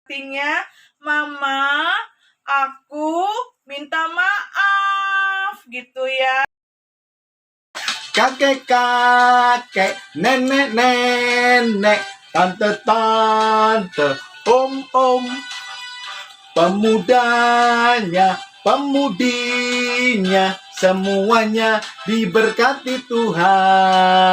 Artinya, Mama, aku minta maaf gitu ya. Kakek-kakek, nenek-nenek, tante-tante, om-om, pemudanya, pemudinya, semuanya diberkati Tuhan.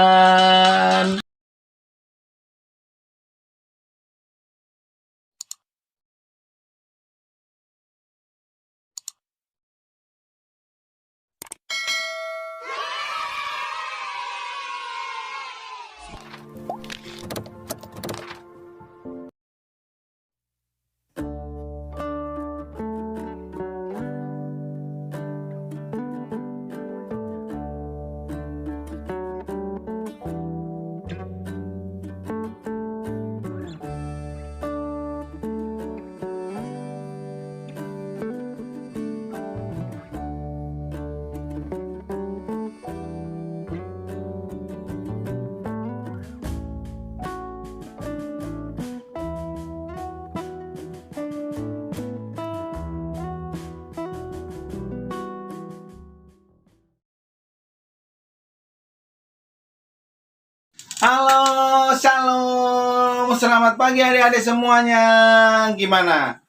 Halo, shalom. Selamat pagi adik-adik semuanya. Gimana?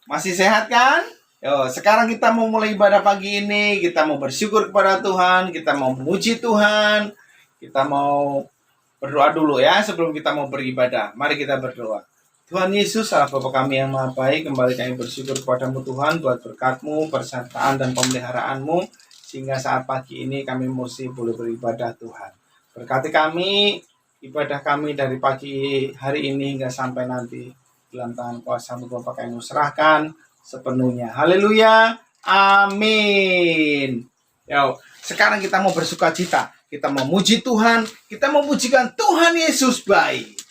Masih sehat kan? Yo, sekarang kita mau mulai ibadah pagi ini. Kita mau bersyukur kepada Tuhan. Kita mau memuji Tuhan. Kita mau berdoa dulu ya sebelum kita mau beribadah. Mari kita berdoa. Tuhan Yesus, Allah Bapa kami yang maha baik, kembali kami bersyukur kepadamu Tuhan buat berkat-Mu, persertaan dan pemeliharaan-Mu, sehingga saat pagi ini kami mesti boleh beribadah Tuhan. Berkati kami, ibadah kami dari pagi hari ini hingga sampai nanti. Dalam tangan kuasa-Mu Bapa kami serahkan sepenuhnya. Haleluya, amin. Yo, sekarang kita mau bersuka cita. Kita mau muji Tuhan, kita mau mujikan Tuhan Yesus baik.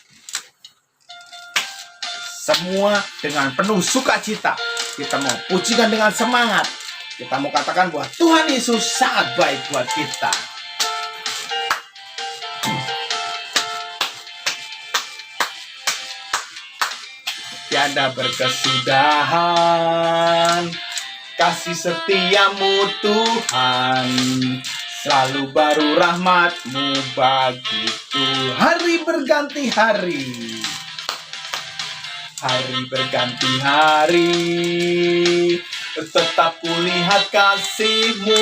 Semua dengan penuh sukacita. Kita mau pujikan dengan semangat. Kita mau katakan bahwa Tuhan Yesus sangat baik buat kita. Tiada berkesudahan kasih setiamu Tuhan, selalu baru rahmat-Mu bagiku. Hari berganti hari, hari berganti hari, tetap kulihat kasih-Mu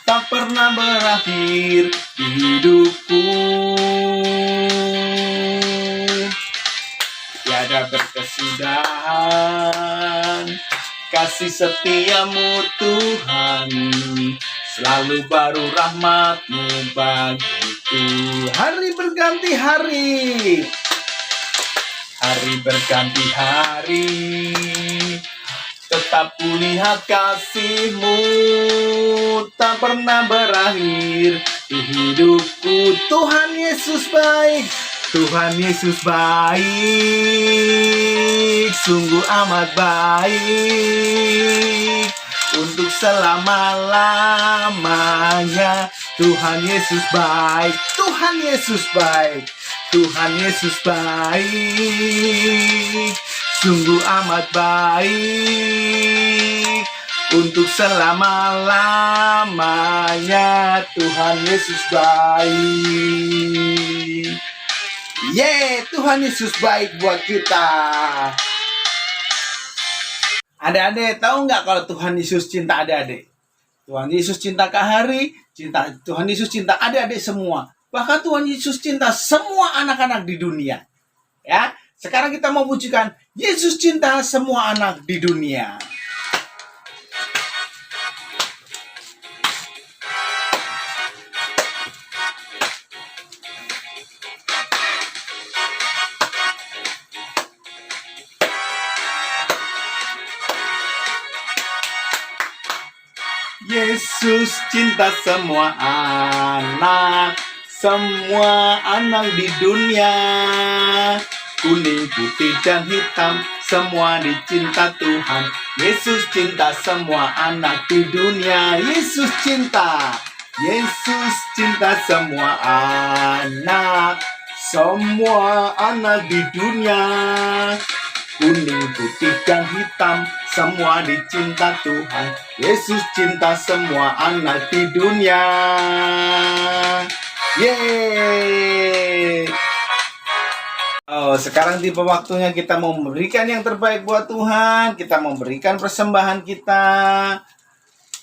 tak pernah berakhir di hidupku. Tiada berkesudahan kasih setiamu Tuhan, selalu baru rahmat-Mu bagiku. Hari berganti hari, hari berganti hari, tetap kulihat kasih-Mu tak pernah berakhir di hidupku. Tuhan Yesus baik, Tuhan Yesus baik, sungguh amat baik, untuk selama-lamanya. Tuhan Yesus baik, Tuhan Yesus baik, Tuhan Yesus baik, sungguh amat baik, untuk selama-lamanya. Tuhan Yesus baik. Tuhan Yesus baik buat kita. Adik-adik tahu nggak kalau Tuhan Yesus cinta adik-adik? Tuhan Yesus cinta Kak Hari, Tuhan Yesus cinta adik-adik semua. Bahkan Tuhan Yesus cinta semua anak-anak di dunia. Ya, sekarang kita mau pujikan Yesus cinta semua anak di dunia. Yesus cinta semua anak di dunia. Kuning, putih, dan hitam, semua dicinta Tuhan. Yesus cinta semua anak di dunia. Yesus cinta semua anak di dunia. kuning, putih, dan hitam, semua dicinta Tuhan. Yesus cinta semua anak di dunia. Yeay. Oh, sekarang tiba waktunya kita mau memberikan yang terbaik buat Tuhan. Kita mau memberikan persembahan kita.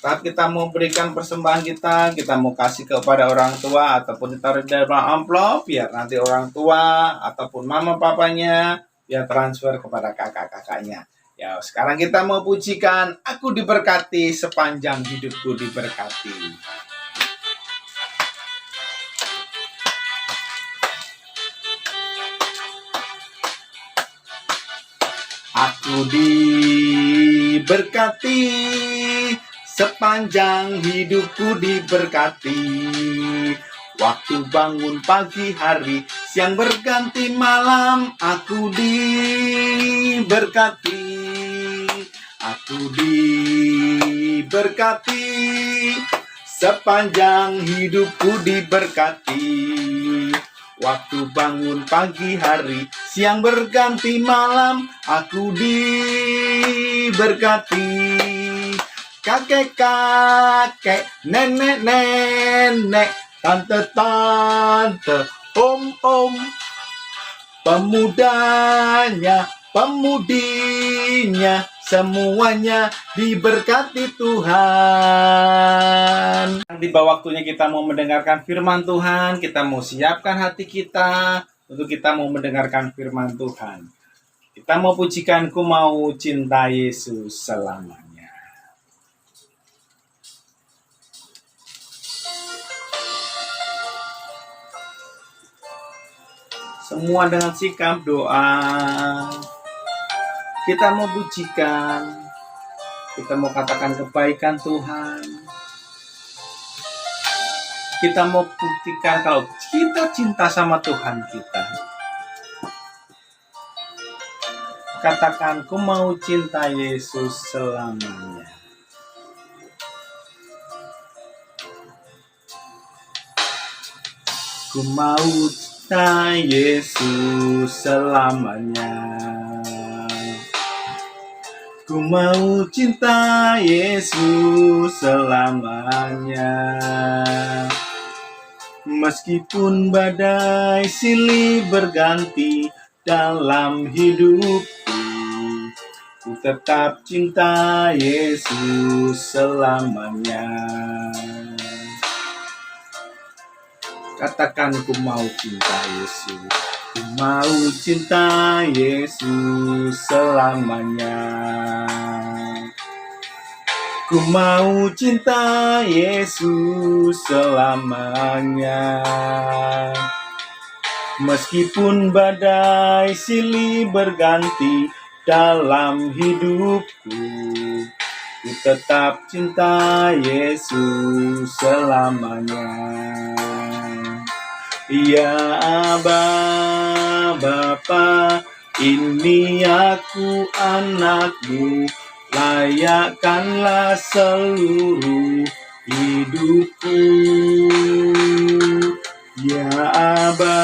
Saat kita mau berikan persembahan kita mau kasih kepada orang tua ataupun ditaruh di dalam amplop, biar nanti orang tua ataupun mama papanya biar transfer kepada kakak-kakaknya. Ya, sekarang kita mau pujikan, aku diberkati sepanjang hidupku diberkati. Aku diberkati, sepanjang hidupku diberkati. Waktu bangun pagi hari, siang berganti malam, aku diberkati. Aku diberkati, sepanjang hidupku diberkati. Waktu bangun pagi hari, siang berganti malam, aku diberkati. Kakek-kakek, nenek-nenek, tante-tante, om-om, pemudanya, pemudinya, semuanya diberkati Tuhan. Tiba waktunya kita mau mendengarkan firman Tuhan, kita mau siapkan hati kita untuk kita mau mendengarkan firman Tuhan. Kita mau pujikan, ku mau cinta Yesus selamanya. Semua dengan sikap doa. Kita mau pujikan, kita mau katakan kebaikan Tuhan. Kita mau buktikan kalau kita cinta sama Tuhan kita. Katakan, ku mau cinta Yesus selamanya. Ku mau cinta Yesus selamanya. Ku mau cinta Yesus selamanya. Meskipun badai silih berganti dalam hidupku, ku tetap cinta Yesus selamanya. Katakan, ku mau cinta Yesus. Ku mau cinta Yesus selamanya. Ku mau cinta Yesus selamanya. Meskipun badai silih berganti dalam hidupku, ku tetap cinta Yesus selamanya. Ya Aba, Bapa, ini aku anakmu, layakkanlah seluruh hidupku. Ya Aba,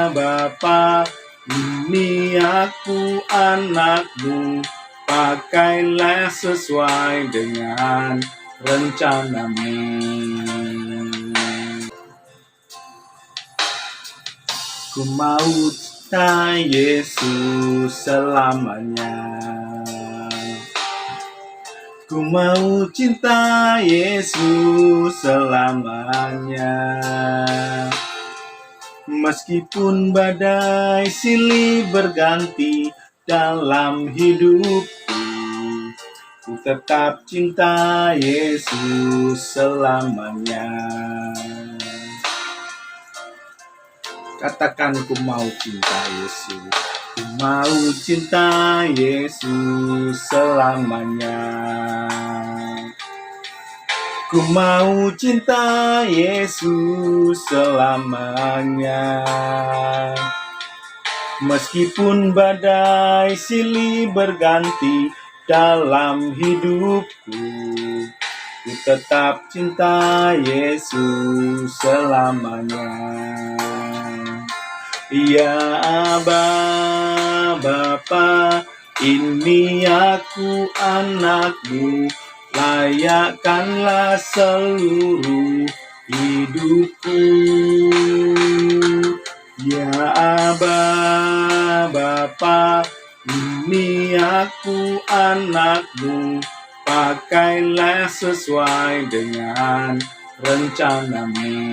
Bapa, ini aku anakmu, pakailah sesuai dengan rencanamu. Ku mau cinta Yesus selamanya. Ku mau cinta Yesus selamanya. Meskipun badai silih berganti dalam hidupku, ku tetap cinta Yesus selamanya. Katakan, ku mau cinta Yesus. Ku mau cinta Yesus selamanya. Ku mau cinta Yesus selamanya. Meskipun badai silih berganti dalam hidupku, ku tetap cinta Yesus selamanya. Ya Aba, Bapa, ini aku anakmu, layakkanlah seluruh hidupku. Ya Aba, Bapa, ini aku anakmu, pakailah sesuai dengan rencanamu.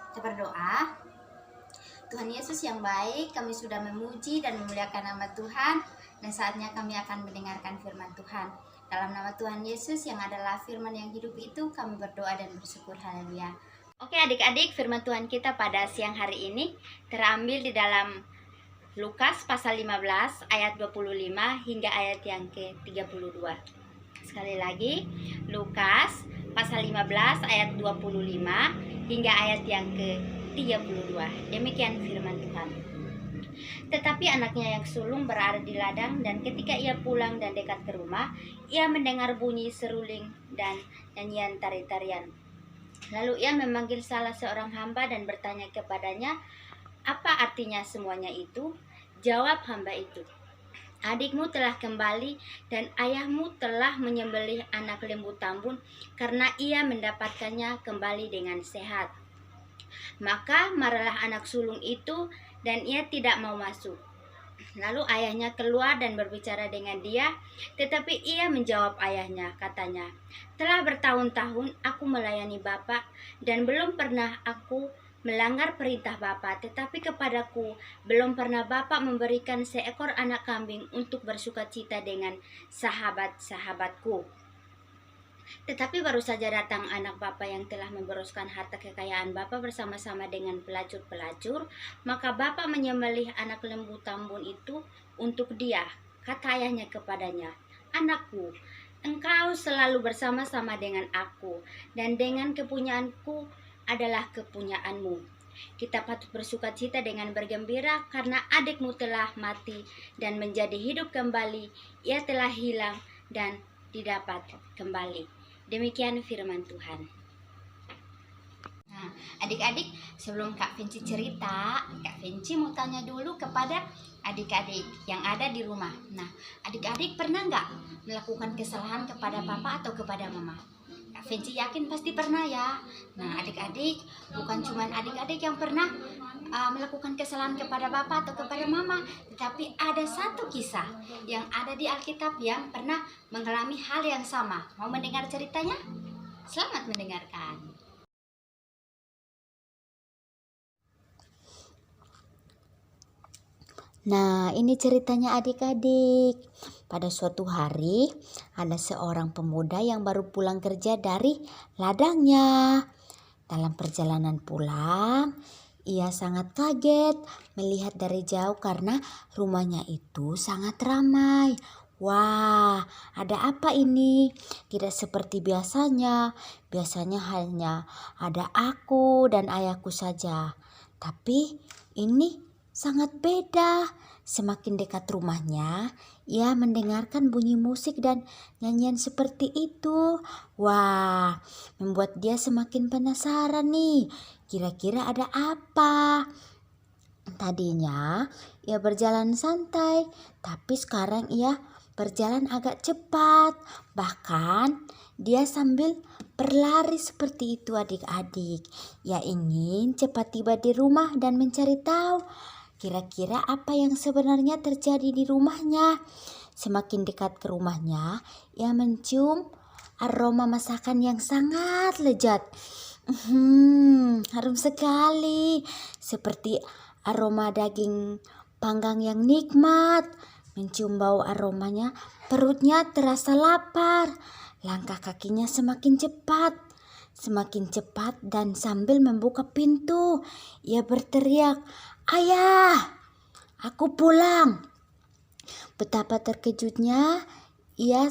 Kita berdoa. Tuhan Yesus yang baik, kami sudah memuji dan memuliakan nama Tuhan, dan saatnya kami akan mendengarkan firman Tuhan. Dalam nama Tuhan Yesus yang adalah firman yang hidup itu, kami berdoa dan bersyukur. Haleluya. Oke adik-adik, firman Tuhan kita pada siang hari ini terambil di dalam Lukas pasal 15 ayat 25 hingga ayat yang ke-32. Sekali lagi, Lukas pasal 15 ayat 25 hingga ayat yang ke-32. Demikian firman Tuhan. Tetapi anaknya yang sulung berada di ladang, dan ketika ia pulang dan dekat ke rumah, ia mendengar bunyi seruling dan nyanyian tari-tarian. Lalu ia memanggil salah seorang hamba dan bertanya kepadanya, "Apa artinya semuanya itu?" Jawab hamba itu, "Adikmu telah kembali dan ayahmu telah menyembelih anak lembu tambun karena ia mendapatkannya kembali dengan sehat." Maka marahlah anak sulung itu dan ia tidak mau masuk. Lalu ayahnya keluar dan berbicara dengan dia, tetapi ia menjawab ayahnya, katanya, "Telah bertahun-tahun aku melayani Bapak dan belum pernah aku melanggar perintah Bapak, tetapi kepadaku belum pernah Bapak memberikan seekor anak kambing untuk bersukacita dengan sahabat-sahabatku. Tetapi baru saja datang anak Bapak yang telah memboroskan harta kekayaan Bapak bersama-sama dengan pelacur-pelacur, maka Bapak menyembelih anak lembu tambun itu untuk dia." Kata ayahnya kepadanya, "Anakku, engkau selalu bersama-sama dengan aku, dan dengan kepunyaanku adalah kepunyaanmu. Kita patut bersukacita dengan bergembira karena adikmu telah mati dan menjadi hidup kembali, ia telah hilang dan didapat kembali." Demikian firman Tuhan. Nah, adik-adik, sebelum Kak Vinci cerita, Kak Vinci mau tanya dulu kepada adik-adik yang ada di rumah. Nah, adik-adik pernah nggak melakukan kesalahan kepada papa atau kepada mama? Kak Vinci yakin pasti pernah ya. Nah, adik-adik, bukan cuma adik-adik yang pernah melakukan kesalahan kepada bapak atau kepada mama, tetapi ada satu kisah yang ada di Alkitab yang pernah mengalami hal yang sama. Mau mendengar ceritanya? Selamat mendengarkan. Nah, ini ceritanya adik-adik. Pada suatu hari, ada seorang pemuda yang baru pulang kerja dari ladangnya. Dalam perjalanan pulang, ia sangat kaget melihat dari jauh karena rumahnya itu sangat ramai. Wah, ada apa ini? Tidak seperti biasanya. Biasanya hanya ada aku dan ayahku saja. Tapi ini sangat beda. Semakin dekat rumahnya, ia mendengarkan bunyi musik dan nyanyian seperti itu. Wah, membuat dia semakin penasaran nih. Kira-kira ada apa? Tadinya ia berjalan santai, tapi sekarang ia berjalan agak cepat. Bahkan dia sambil berlari seperti itu adik-adik. Ia ingin cepat tiba di rumah dan mencari tahu kira-kira apa yang sebenarnya terjadi di rumahnya. Semakin dekat ke rumahnya, ia mencium aroma masakan yang sangat lezat. Harum sekali, seperti aroma daging panggang yang nikmat. Mencium bau aromanya, perutnya terasa lapar. Langkah kakinya semakin cepat dan sambil membuka pintu, ia berteriak, "Ayah, aku pulang." Betapa terkejutnya ia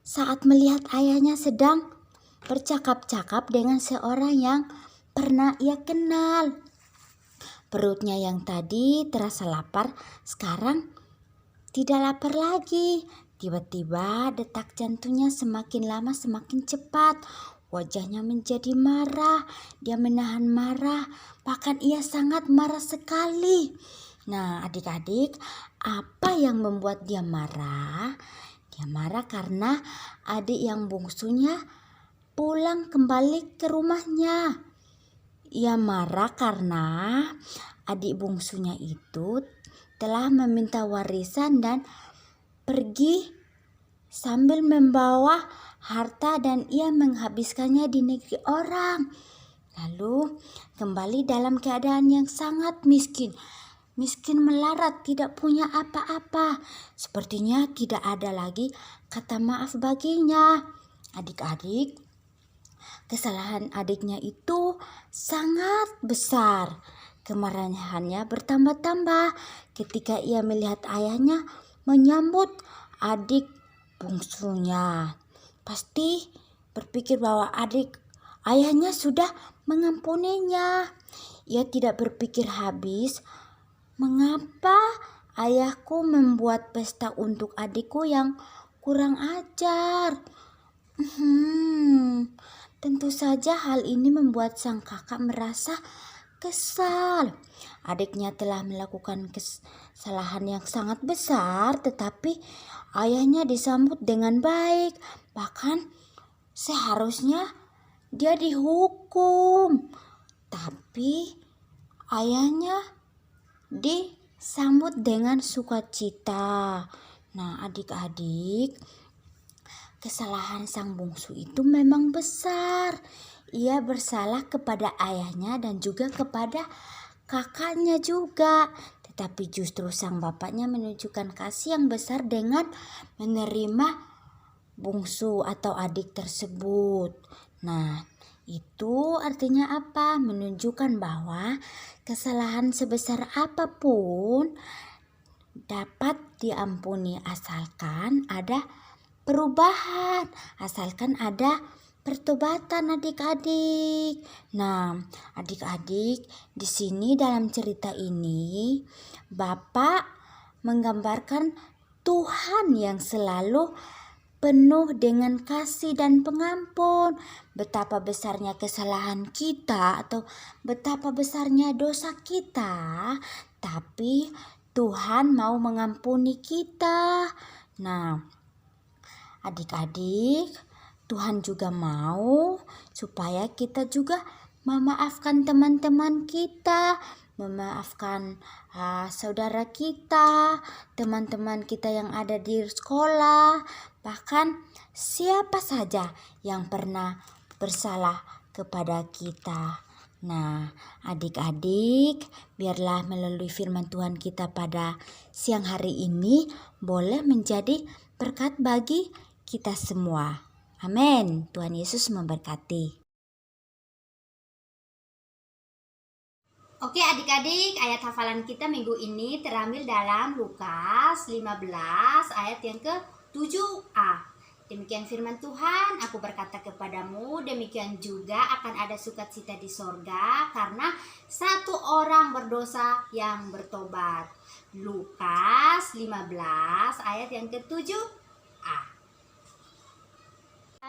saat melihat ayahnya sedang bercakap-cakap dengan seorang yang pernah ia kenal. Perutnya yang tadi terasa lapar, sekarang tidak lapar lagi Tiba-tiba detak jantungnya semakin lama semakin cepat. Wajahnya menjadi marah. Dia menahan marah. Bahkan ia sangat marah sekali. Nah, adik-adik, apa yang membuat dia marah? Dia marah karena adik yang bungsunya pulang kembali ke rumahnya. Ia marah karena adik bungsunya itu telah meminta warisan dan pergi sambil membawa harta dan ia menghabiskannya di negeri orang. Lalu kembali dalam keadaan yang sangat miskin. Miskin melarat, tidak punya apa-apa. Sepertinya tidak ada lagi kata maaf baginya. Adik-adik, kesalahan adiknya itu sangat besar. Kemarahannya bertambah-tambah ketika ia melihat ayahnya menyambut adik bungsunya. Pasti berpikir bahwa ayahnya sudah mengampuninya. Ia tidak berpikir habis, mengapa ayahku membuat pesta untuk adikku yang kurang ajar? Tentu saja hal ini membuat sang kakak merasa kesal. Adiknya telah melakukan kesalahan yang sangat besar, tetapi ayahnya disambut dengan baik. Bahkan seharusnya dia dihukum, tapi ayahnya disambut dengan sukacita. Nah, adik-adik, kesalahan sang bungsu itu memang besar. Ia bersalah kepada ayahnya dan juga kepada kakaknya juga. Tetapi justru sang bapaknya menunjukkan kasih yang besar dengan menerima bungsu atau adik tersebut. Nah, itu artinya apa? Menunjukkan bahwa kesalahan sebesar apapun dapat diampuni asalkan ada perubahan, asalkan ada pertobatan adik-adik. Nah, adik-adik, di sini dalam cerita ini Bapak menggambarkan Tuhan yang selalu penuh dengan kasih dan pengampun. Betapa besarnya kesalahan kita atau betapa besarnya dosa kita, tapi Tuhan mau mengampuni kita. Nah, adik-adik, Tuhan juga mau supaya kita juga memaafkan teman-teman kita, memaafkan saudara kita, teman-teman kita yang ada di sekolah, bahkan siapa saja yang pernah bersalah kepada kita. Nah, adik-adik, biarlah melalui firman Tuhan kita pada siang hari ini boleh menjadi berkat bagi kita semua. Amin. Tuhan Yesus memberkati. Oke adik-adik, ayat hafalan kita minggu ini terambil dalam Lukas 15 ayat yang ke-7a. Demikian firman Tuhan, aku berkata kepadamu, demikian juga akan ada sukacita di sorga karena satu orang berdosa yang bertobat. Lukas 15 ayat yang ke-7a.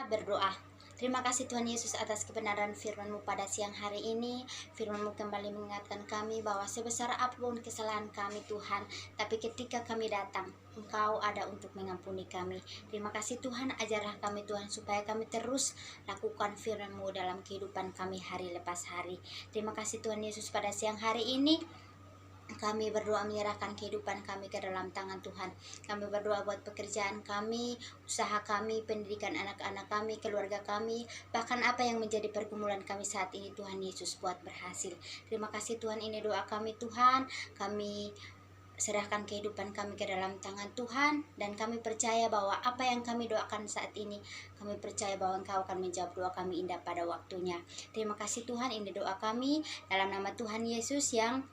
Berdoa. Terima kasih Tuhan Yesus atas kebenaran firman-Mu pada siang hari ini. Firman-Mu kembali mengingatkan kami bahwa sebesar apapun kesalahan kami Tuhan, tapi ketika kami datang, Engkau ada untuk mengampuni kami. Terima kasih Tuhan, ajarlah kami Tuhan supaya kami terus lakukan firman-Mu dalam kehidupan kami hari lepas hari. Terima kasih Tuhan Yesus pada siang hari ini. Kami berdoa menyerahkan kehidupan kami ke dalam tangan Tuhan. Kami berdoa buat pekerjaan kami, usaha kami, pendidikan anak-anak kami, keluarga kami, bahkan apa yang menjadi pergumulan kami saat ini Tuhan Yesus buat berhasil. Terima kasih Tuhan, ini doa kami Tuhan. Kami serahkan kehidupan kami ke dalam tangan Tuhan, dan kami percaya bahwa apa yang kami doakan saat ini, kami percaya bahwa Engkau akan menjawab doa kami indah pada waktunya. Terima kasih Tuhan, ini doa kami dalam nama Tuhan Yesus yang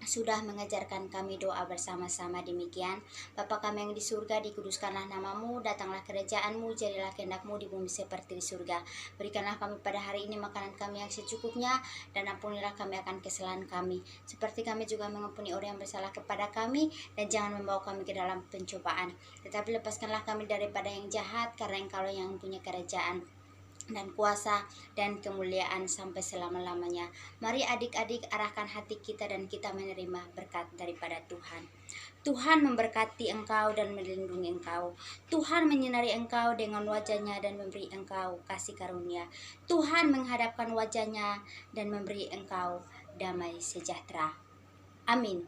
sudah mengajarkan kami doa bersama-sama demikian. Bapa kami yang di surga, dikuduskanlah namamu, datanglah kerajaanmu, jadilah kehendakmu di bumi seperti di surga. Berikanlah kami pada hari ini makanan kami yang secukupnya, dan ampunilah kami akan kesalahan kami, seperti kami juga mengampuni orang yang bersalah kepada kami, dan jangan membawa kami ke dalam pencobaan, tetapi lepaskanlah kami daripada yang jahat, karena Engkau yang punya kerajaan dan kuasa dan kemuliaan sampai selama-lamanya. Mari adik-adik arahkan hati kita dan kita menerima berkat daripada Tuhan. Tuhan memberkati engkau dan melindungi engkau. Tuhan menyinari engkau dengan wajahnya dan memberi engkau kasih karunia. Tuhan menghadapkan wajahnya dan memberi engkau damai sejahtera. Amin.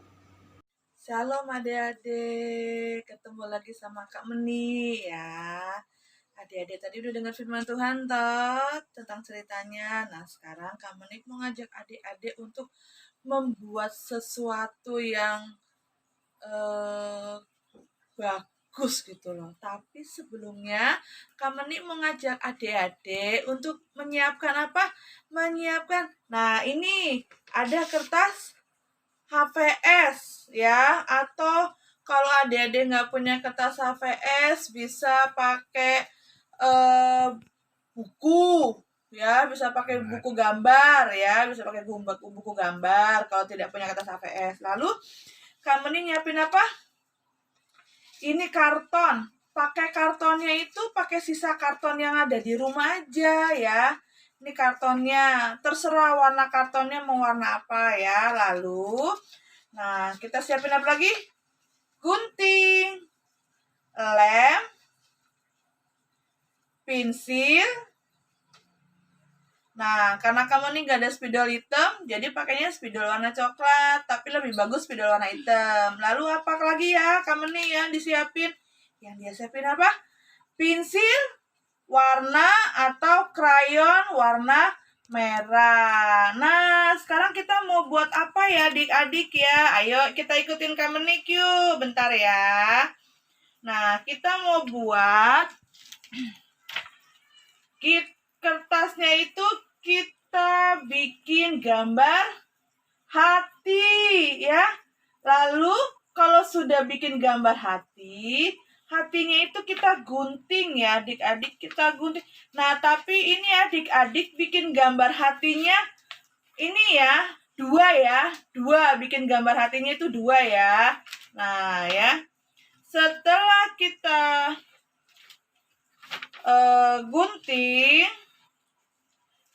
Shalom adik-adik, ketemu lagi sama Kak Meni ya. Adik-adik tadi udah dengar firman Tuhan toh tentang ceritanya. Nah sekarang Kak Meni mau ngajak adik-adik untuk membuat sesuatu yang bagus gitu loh. Tapi sebelumnya Kak Meni mau ngajak adik-adik untuk menyiapkan apa? Nah ini ada kertas HVS ya, atau kalau adik-adik nggak punya kertas HVS bisa pakai buku ya, bisa pakai buku gambar ya, bisa pakai buku gambar kalau tidak punya kertas HVS. Lalu Kak Meni nyiapin apa? Ini karton. Pakai kartonnya itu pakai sisa karton yang ada di rumah aja ya. Ini kartonnya, terserah warna kartonnya mau warna apa ya. Lalu, nah kita siapin apa lagi? Gunting, lem, pensil. Nah, karena kamu nih gak ada spidol hitam, jadi pakainya spidol warna coklat, tapi lebih bagus spidol warna hitam. Lalu apa lagi ya kamu nih yang disiapin? Yang dia siapin apa? Pensil warna atau krayon warna merah. Nah, sekarang kita mau buat apa ya adik-adik ya? Ayo kita ikutin Kak Meni yuk. Bentar ya. Nah, kita mau buat kertasnya itu kita bikin gambar hati ya. Lalu kalau sudah bikin gambar hati, hatinya itu kita gunting ya adik-adik, kita gunting. Nah tapi ini adik-adik bikin gambar hatinya ini ya, dua bikin gambar hatinya itu 2 ya. Nah ya, setelah kita gunting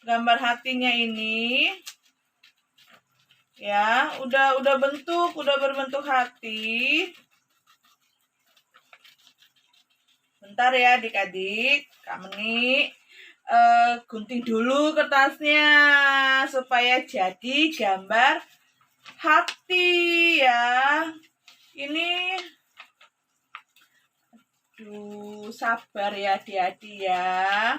gambar hatinya ini ya, udah berbentuk hati. Bentar ya adik-adik, Kak Meni gunting dulu kertasnya supaya jadi gambar hati ya. Ini sabar ya adik-adik ya.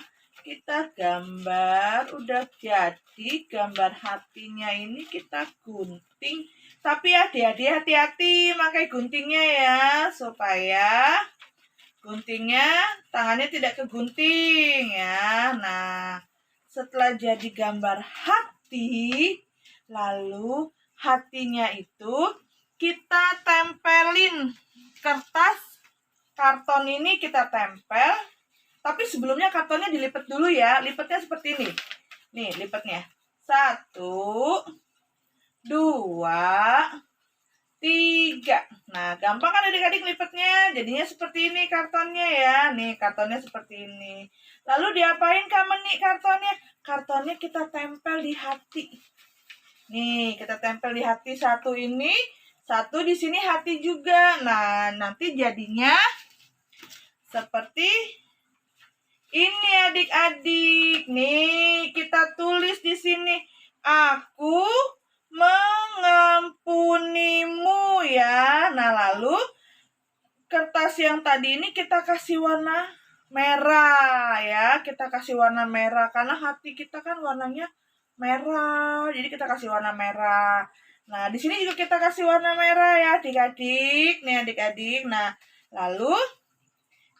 Kita gambar, udah jadi gambar hatinya ini kita gunting. Tapi adik-adik hati-hati pakai guntingnya ya, supaya guntingnya tangannya tidak kegunting ya. Nah, setelah jadi gambar hati, lalu hatinya itu kita tempelin kertas karton ini, kita tempel. Tapi sebelumnya kartonnya dilipat dulu ya. Lipatnya seperti ini. Nih lipatnya. 1, 2, 3. Nah, gampang kan adik-adik lipatnya. Jadinya seperti ini kartonnya ya. Nih, kartonnya seperti ini. Lalu diapain Kak Meni kartonnya? Kartonnya kita tempel di hati. Nih, kita tempel di hati satu ini. Satu di sini hati juga. Nah, nanti jadinya seperti ini adik-adik. Nih, kita tulis di sini. Aku mengampunimu ya. Nah, lalu kertas yang tadi ini kita kasih warna merah ya. Kita kasih warna merah karena hati kita kan warnanya merah. Jadi kita kasih warna merah. Nah, di sini juga kita kasih warna merah ya adik-adik. Nih adik-adik. Nah, lalu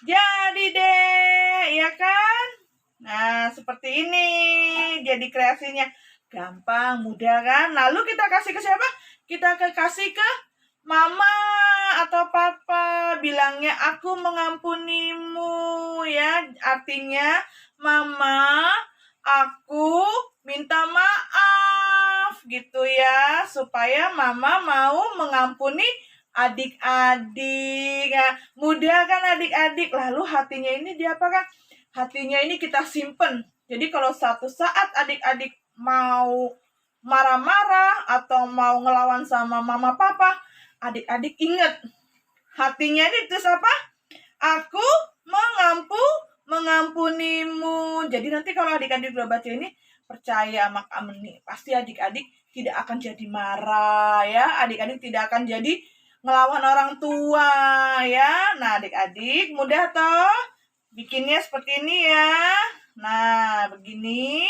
jadi deh, ya kan? Nah, seperti ini jadi kreasinya. Gampang, mudah kan? Lalu kita kasih ke siapa? Kita kasih ke mama atau papa. Bilangnya aku mengampunimu ya. Artinya mama, aku minta maaf gitu ya. Supaya mama mau mengampuni adik-adik. Ya, mudah kan adik-adik? Lalu hatinya ini diapakan? Hatinya ini kita simpen. Jadi kalau suatu saat adik-adik mau marah-marah atau mau ngelawan sama mama papa, adik-adik ingat hatinya ini terus apa? Aku mengampunimu. Jadi nanti kalau adik-adik udah baca ini, percaya sama Kak Meni, pasti adik-adik tidak akan jadi marah ya. Adik-adik tidak akan jadi ngelawan orang tua ya. Nah adik-adik mudah toh bikinnya seperti ini ya. Nah begini,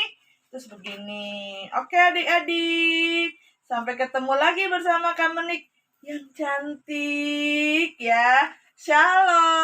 terus begini. Oke adik-adik, sampai ketemu lagi bersama Kak Menik yang cantik ya. Shalom.